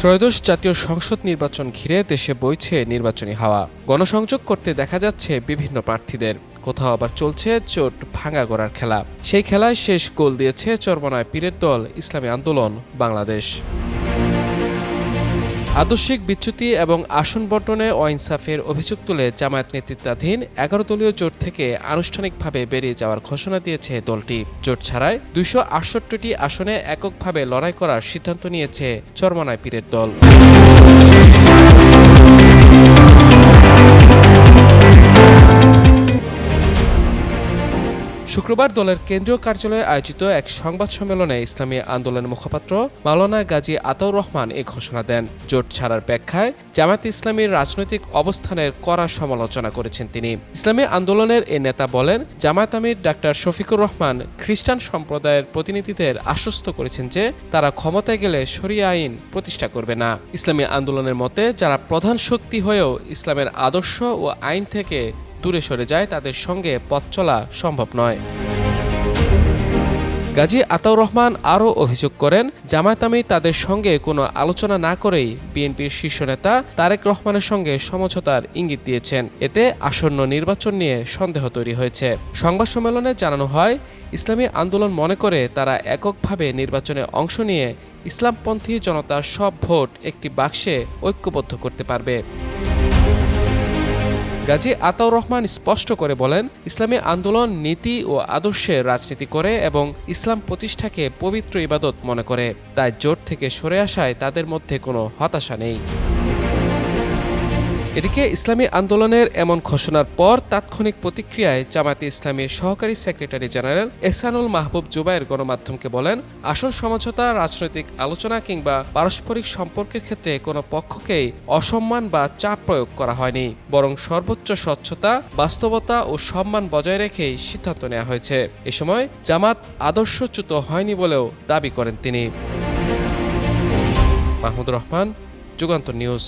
ত্রয়োদশ জাতীয় সংসদ নির্বাচন ঘিরে দেশে বইছে নির্বাচনী হাওয়া। গণসংযোগ করতে দেখা যাচ্ছে বিভিন্ন প্রার্থীদের, কোথাও আবার চলছে চোট ভাঙা গড়ার খেলা। সেই খেলায় শেষ গোল দিয়েছে চরমনায় পীরের দল ইসলামী আন্দোলন বাংলাদেশ। আদর্শিক বিচ্যুতি এবং আসন বণ্টনে অইনসাফের অভিযোগ তুলে জামায়াত নেতৃত্বাধীন ১১ দলীয় জোট থেকে আনুষ্ঠানিকভাবে বেরিয়ে যাওয়ার ঘোষণা দিয়েছে দলটি। জোট ছাড়াই ২৬৮টি আসনে এককভাবে লড়াই করার সিদ্ধান্ত নিয়েছে চরমনায় পীরের দল। শুক্রবার দলের কেন্দ্রীয় কার্যালয়ে আয়োজিত এক সংবাদ সম্মেলনে ইসলামী আন্দোলনের মুখপাত্র মাওলানা গাজী আতাউর রহমান এ ঘোষণা দেন। জোট ছাড়ার ব্যাখ্যায় জামায়াত ইসলামীর রাজনৈতিক অবস্থানের কড়া সমালোচনা করেছেন তিনি। ইসলামী আন্দোলনের এ নেতা বলেন, জামায়াত আমির ডাক্তার শফিকুর রহমান খ্রিস্টান সম্প্রদায়ের প্রতিনিধিদের আশ্বস্ত করেছেন যে তারা ক্ষমতায় গেলে শরিয়া আইন প্রতিষ্ঠা করবে না। ইসলামী আন্দোলনের মতে যারা প্রধান শক্তি হয়েও ইসলামের আদর্শ ও আইন থেকে দূরে সরে যায় তাদের সঙ্গে পথ চলা সম্ভব নয়। গাজী আতাউর রহমান আরও অভিযোগ করেন, জামায়াত আমির তাদের সঙ্গে কোনো আলোচনা না করেই বিএনপির শীর্ষ নেতা তারেক রহমানের সঙ্গে সমঝোতার ইঙ্গিত দিয়েছেন। এতে আসন্ন নির্বাচন নিয়ে সন্দেহ তৈরি হয়েছে। সংবাদ সম্মেলনে জানানো হয়, ইসলামী আন্দোলন মনে করে তারা এককভাবে নির্বাচনে অংশ নিয়ে ইসলামপন্থী জনতার সব ভোট একটি বাক্সে ঐক্যবদ্ধ করতে পারবে। গাজী আতাউর রহমান স্পষ্ট করে বলেন, ইসলামী আন্দোলন নীতি ও আদর্শের রাজনীতি করে এবং ইসলাম প্রতিষ্ঠাকে পবিত্র ইবাদত মনে করে। তাই জোট থেকে সরে আসায় তাদের মধ্যে কোনো হতাশা নেই। এদিকে ইসলামী আন্দোলনের এমন ঘোষণার পর তাৎক্ষণিক প্রতিক্রিয়ায় জামায়াতে ইসলামীর সহকারী সেক্রেটারি জেনারেল এহসানুল মাহবুব জুবায়ের গণমাধ্যমকে বলেন, আসন সমঝোতা, রাজনৈতিক আলোচনা কিংবা পারস্পরিক সম্পর্কের ক্ষেত্রে কোনো পক্ষকেই অসম্মান বা চাপ প্রয়োগ করা হয়নি, বরং সর্বোচ্চ স্বচ্ছতা, বাস্তবতা ও সম্মান বজায় রেখেই সিদ্ধান্ত নেওয়া হয়েছে। এ সময় জামাত আদর্শচ্যুত হয়নি বলেও দাবি করেন তিনি। মাহমুদুর রহমান, যুগান্তর নিউজ।